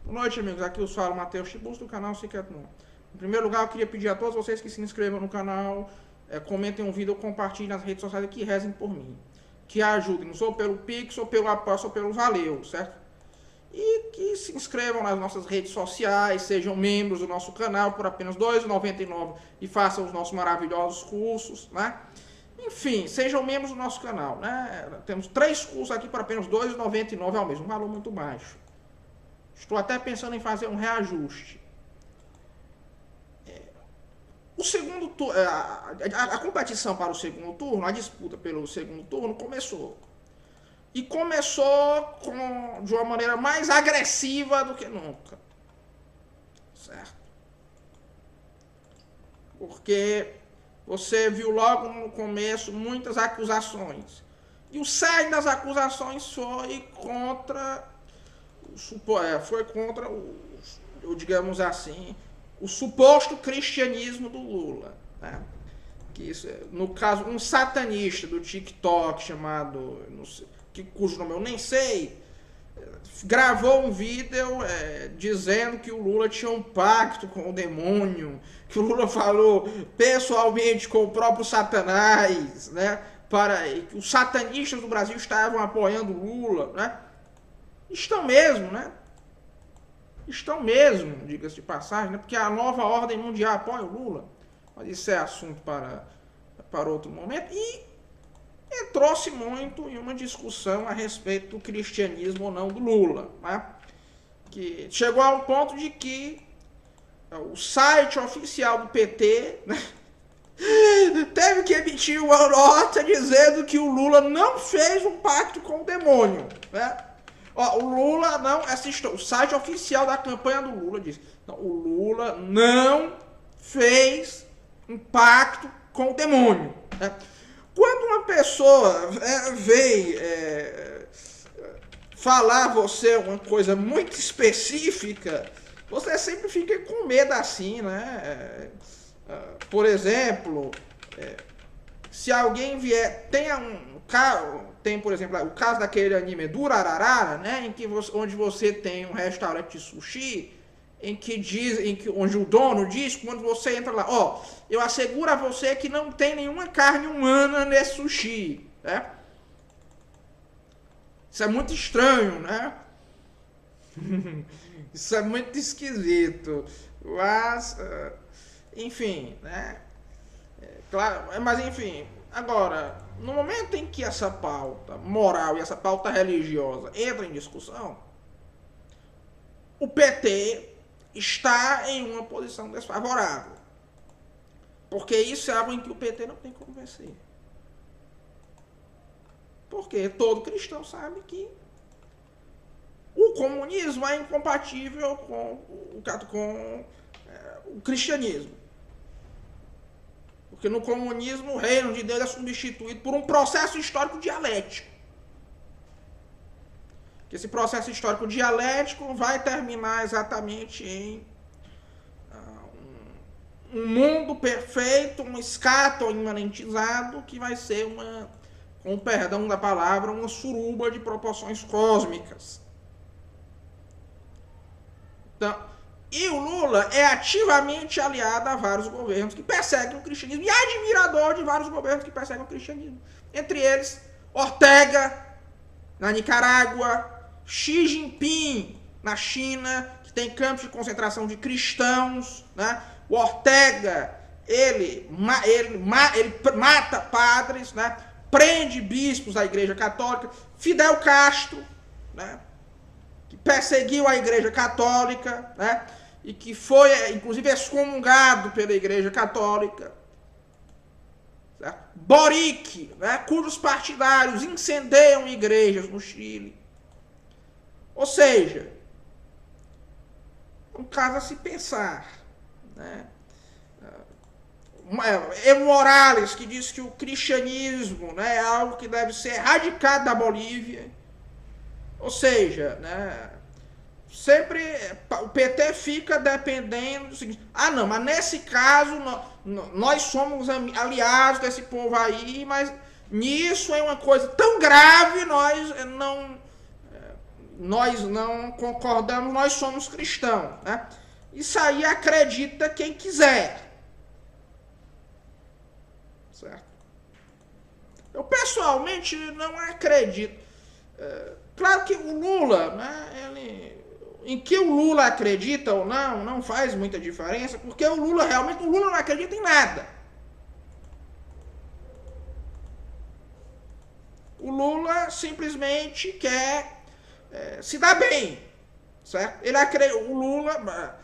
Boa noite, amigos. Aqui eu falo Matheus Tiburcio do canal Secret No. Em primeiro lugar, eu queria pedir a todos vocês que se inscrevam no canal, comentem um vídeo, compartilhem nas redes sociais e que rezem por mim. Que ajudem, ou pelo Pix, ou pelo Aposta, ou pelo Valeu, certo? E que se inscrevam nas nossas redes sociais, sejam membros do nosso canal por apenas R$ 2,99 e façam os nossos maravilhosos cursos, né? Enfim, sejam membros do nosso canal, né? Temos 3 cursos aqui por apenas R$ 2,99 ao mês, um valor muito baixo. Estou até pensando em fazer um reajuste. O segundo turno, a competição para o segundo turno, a disputa pelo segundo turno começou. E começou de uma maneira mais agressiva do que nunca. Certo? Porque você viu logo no começo muitas acusações. E o cerne das acusações foi contra digamos assim, o suposto cristianismo do Lula, né? Que isso, no caso, um satanista do TikTok chamado, cujo nome eu nem sei, gravou um vídeo dizendo que o Lula tinha um pacto com o demônio, que o Lula falou pessoalmente com o próprio Satanás, né? Que os satanistas do Brasil estavam apoiando o Lula, né? Estão mesmo, diga-se de passagem, né? Porque a nova ordem mundial apoia o Lula. Mas isso é assunto para outro momento. E entrou-se muito em uma discussão a respeito do cristianismo ou não do Lula, né? Que chegou a um ponto de que o site oficial do PT, né, teve que emitir uma nota dizendo que o Lula não fez um pacto com o demônio, né? O Lula não assistiu. O site oficial da campanha do Lula diz: não, o Lula não fez um pacto com o demônio. Né? Quando uma pessoa vem falar a você uma coisa muito específica, você sempre fica com medo assim, né? Por exemplo, se alguém vier, tem, por exemplo, o caso daquele anime Durarara, né, onde você tem um restaurante de sushi, onde o dono diz, quando você entra lá, eu asseguro a você que não tem nenhuma carne humana nesse sushi, né? Isso é muito estranho, né? Isso é muito esquisito, mas, enfim, né? Claro, mas enfim, agora, no momento em que essa pauta moral e essa pauta religiosa entra em discussão, o PT está em uma posição desfavorável. Porque isso é algo em que o PT não tem como vencer. Porque todo cristão sabe que o comunismo é incompatível com o cristianismo. Porque no comunismo o reino de Deus é substituído por um processo histórico dialético. Que esse processo histórico dialético vai terminar exatamente em um mundo perfeito, um escato imanentizado, que vai ser com o perdão da palavra, uma suruba de proporções cósmicas. Então, e o Lula é ativamente aliado a vários governos que perseguem o cristianismo e admirador de vários governos que perseguem o cristianismo. Entre eles, Ortega, na Nicarágua, Xi Jinping, na China, que tem campos de concentração de cristãos, né? O Ortega, ele mata padres, né? Prende bispos da Igreja Católica. Fidel Castro, né? Que perseguiu a Igreja Católica, né? E que foi, inclusive, excomungado pela Igreja Católica. Certo? Boric, né? Cujos partidários incendeiam igrejas no Chile. Ou seja, um caso a se pensar, né? Evo Morales, que diz que o cristianismo, né, é algo que deve ser erradicado da Bolívia. Ou seja, né, sempre o PT fica dependendo do seguinte: não, mas nesse caso nós somos aliados desse povo aí, mas nisso é uma coisa tão grave, nós não... nós não concordamos, nós somos cristãos, né? Isso aí acredita quem quiser. Certo? Eu pessoalmente não acredito. Claro que o Lula, né, em que o Lula acredita ou não faz muita diferença, porque o Lula não acredita em nada. O Lula simplesmente quer se dar bem, certo? O Lula,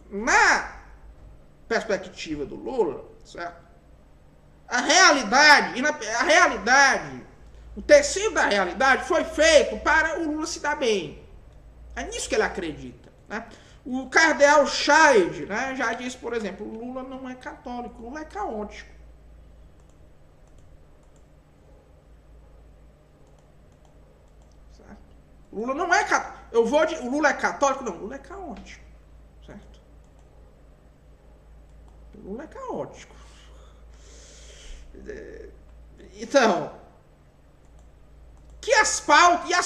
na perspectiva do Lula, certo? A realidade, o tecido da realidade foi feito para o Lula se dar bem. É nisso que ele acredita, né? O cardeal Scheid, né, já disse, por exemplo, o Lula não é católico, o Lula é caótico. Certo? O Lula não é católico. O Lula é católico? Não, o Lula é caótico. Certo? O Lula é caótico. Então,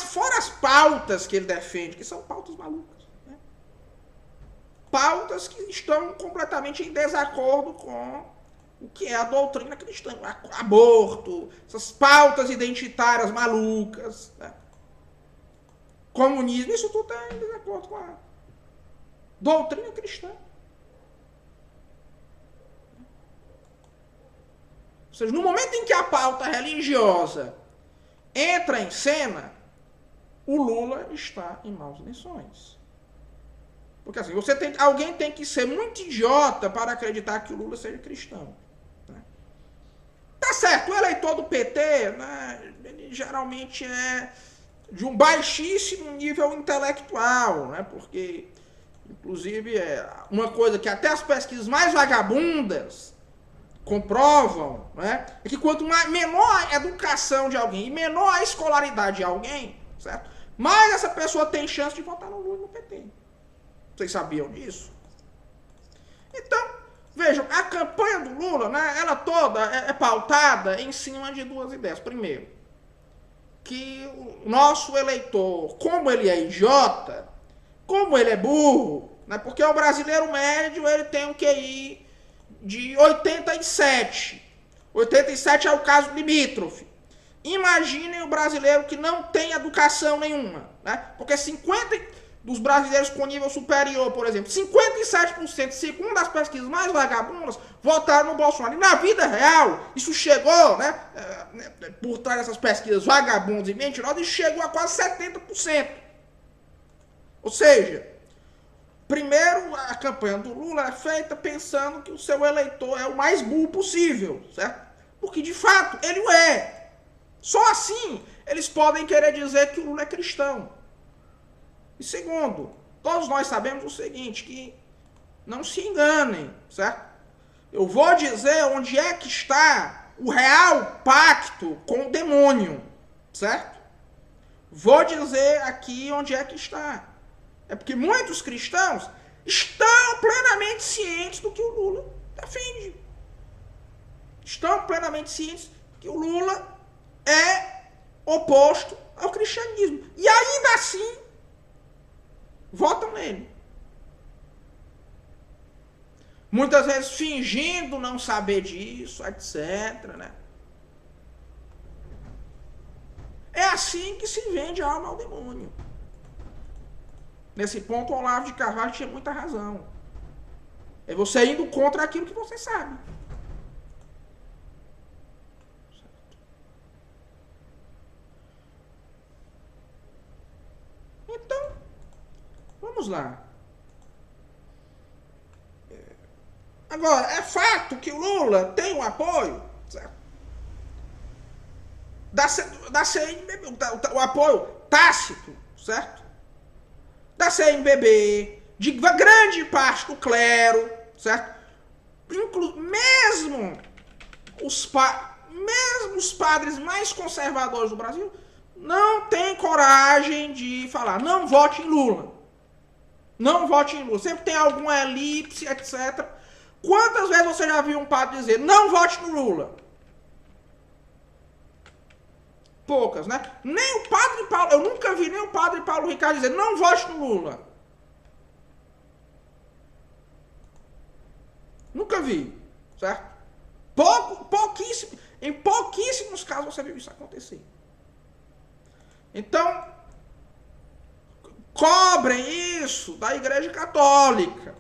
fora as pautas que ele defende, que são pautas malucas, né? Pautas que estão completamente em desacordo com o que é a doutrina cristã, aborto, essas pautas identitárias malucas, né? Comunismo, isso tudo está em desacordo com a doutrina cristã. Ou seja, no momento em que a pauta religiosa entra em cena, o Lula está em maus lençóis. Porque assim, alguém tem que ser muito idiota para acreditar que o Lula seja cristão. Né? Tá certo, o eleitor do PT, né, ele geralmente é de um baixíssimo nível intelectual, né, porque, inclusive, uma coisa que até as pesquisas mais vagabundas comprovam, né, é que quanto menor a educação de alguém e menor a escolaridade de alguém, certo? Mais essa pessoa tem chance de votar no Lula e no PT. Vocês sabiam disso? Então, vejam, a campanha do Lula, né, ela toda é pautada em cima de duas ideias. Primeiro, que o nosso eleitor, como ele é idiota, como ele é burro, né, porque o brasileiro médio ele tem um QI de 87. 87 é o caso limítrofe. Imaginem o brasileiro que não tem educação nenhuma, né? Porque 50 dos brasileiros com nível superior, por exemplo, 57%, segundo as pesquisas mais vagabundas, votaram no Bolsonaro. E na vida real, isso chegou, né, por trás dessas pesquisas vagabundas e mentirosas, isso chegou a quase 70%. Ou seja, primeiro, a campanha do Lula é feita pensando que o seu eleitor é o mais burro possível, certo? Porque, de fato, ele o é. Só assim eles podem querer dizer que o Lula é cristão. E segundo, todos nós sabemos o seguinte, que não se enganem, certo? Eu vou dizer onde é que está o real pacto com o demônio, certo? Vou dizer aqui onde é que está. É porque muitos cristãos estão plenamente cientes do que o Lula defende. Estão plenamente cientes que o Lula é oposto ao cristianismo. E ainda assim, votam nele. Muitas vezes fingindo não saber disso, etc. Né? É assim que se vende a alma ao demônio. Nesse ponto, o Olavo de Carvalho tinha muita razão. É você indo contra aquilo que você sabe. Então, vamos lá. Agora, é fato que o Lula tem o apoio, certo? Da CNBB, o apoio tácito, certo? Da CNBB, de grande parte do clero, certo? Mesmo os padres mais conservadores do Brasil não têm coragem de falar, não vote em Lula. Não vote em Lula. Sempre tem alguma elipse, etc. Quantas vezes você já viu um padre dizer, não vote no Lula? poucas, né? Nem o padre Paulo, eu nunca vi nem o padre Paulo Ricardo dizer, não vote no Lula. Nunca vi, certo? Em pouquíssimos casos você viu isso acontecer. Então, cobrem isso da Igreja Católica.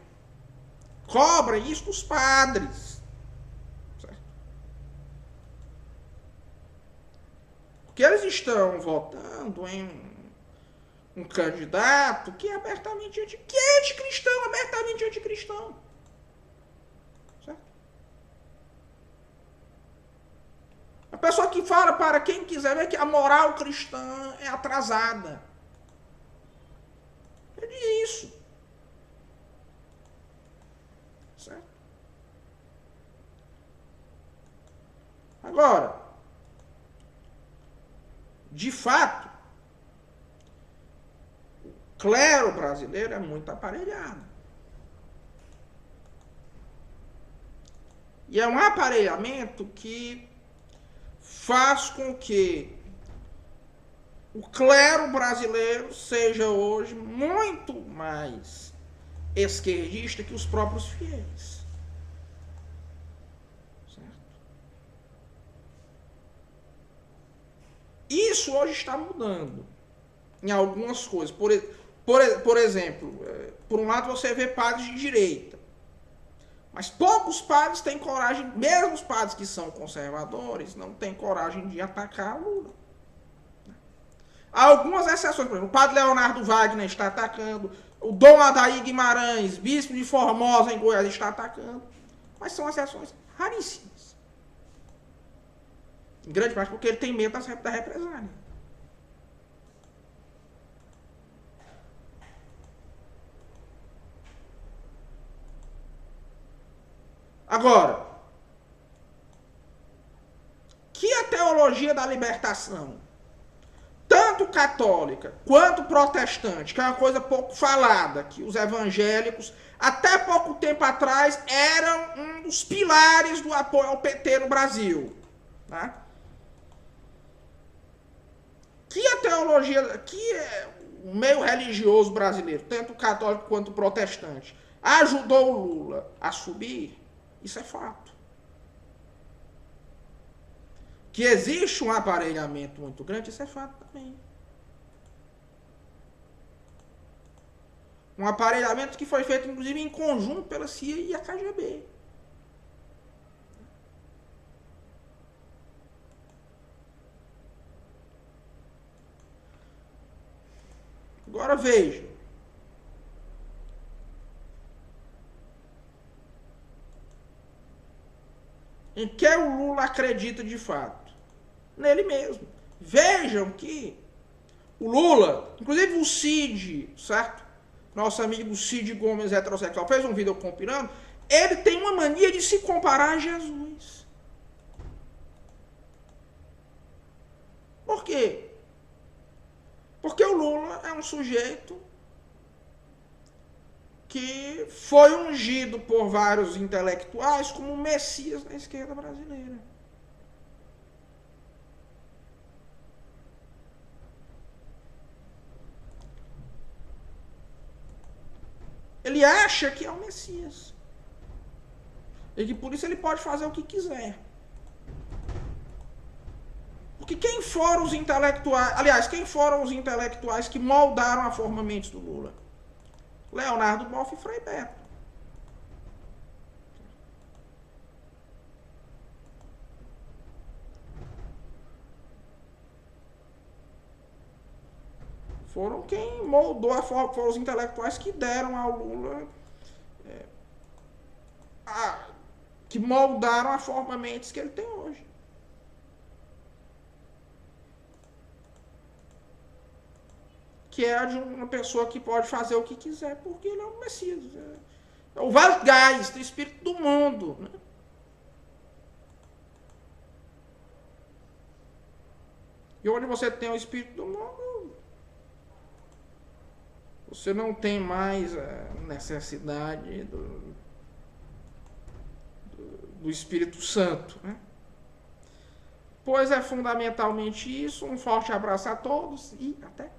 Cobrem isso dos padres. Certo? Porque eles estão votando em um candidato que é abertamente anticristão, abertamente anticristão. Certo? A pessoa que fala para quem quiser ver que a moral cristã é atrasada. Ele diz isso. Certo? Agora, de fato, o clero brasileiro é muito aparelhado. E é um aparelhamento que faz com que o clero brasileiro seja hoje muito mais esquerdista que os próprios fiéis. Certo? Isso hoje está mudando em algumas coisas. Por exemplo, por um lado você vê padres de direita, mas poucos padres têm coragem, mesmo os padres que são conservadores, não têm coragem de atacar Lula. Há algumas exceções, por exemplo, o padre Leonardo Wagner está atacando, o Dom Adair Guimarães, bispo de Formosa, em Goiás, está atacando, mas são exceções raríssimas. Em grande parte porque ele tem medo da represália. Agora, que a teologia da libertação, tanto católica quanto protestante, que é uma coisa pouco falada, que os evangélicos, até pouco tempo atrás, eram um dos pilares do apoio ao PT no Brasil. Tá? Que a teologia, que o meio religioso brasileiro, tanto católico quanto protestante, ajudou o Lula a subir, isso é fato. Que existe um aparelhamento muito grande, isso é fato também. Um aparelhamento que foi feito, inclusive, em conjunto pela CIA e a KGB. Agora veja. Em que o Lula acredita de fato? Nele mesmo. Vejam que o Lula, inclusive o Cid, certo? Nosso amigo Cid Gomes, heterossexual, fez um vídeo compilando. Ele tem uma mania de se comparar a Jesus. Por quê? Porque o Lula é um sujeito que foi ungido por vários intelectuais como o Messias da esquerda brasileira. Ele acha que é o Messias. E que por isso ele pode fazer o que quiser. Porque quem foram os intelectuais... Aliás, quem foram os intelectuais que moldaram a forma mente do Lula? Leonardo Boff e Frei Beto. Foram quem moldou a forma... Foram os intelectuais que deram ao Lula... que moldaram a forma mente que ele tem hoje. Que é a de uma pessoa que pode fazer o que quiser, porque ele é um Messias. É o Zeitgeist, o espírito do mundo. Né? E onde você tem o espírito do mundo, você não tem mais a necessidade do Espírito Santo. Né? Pois é fundamentalmente isso. Um forte abraço a todos e até.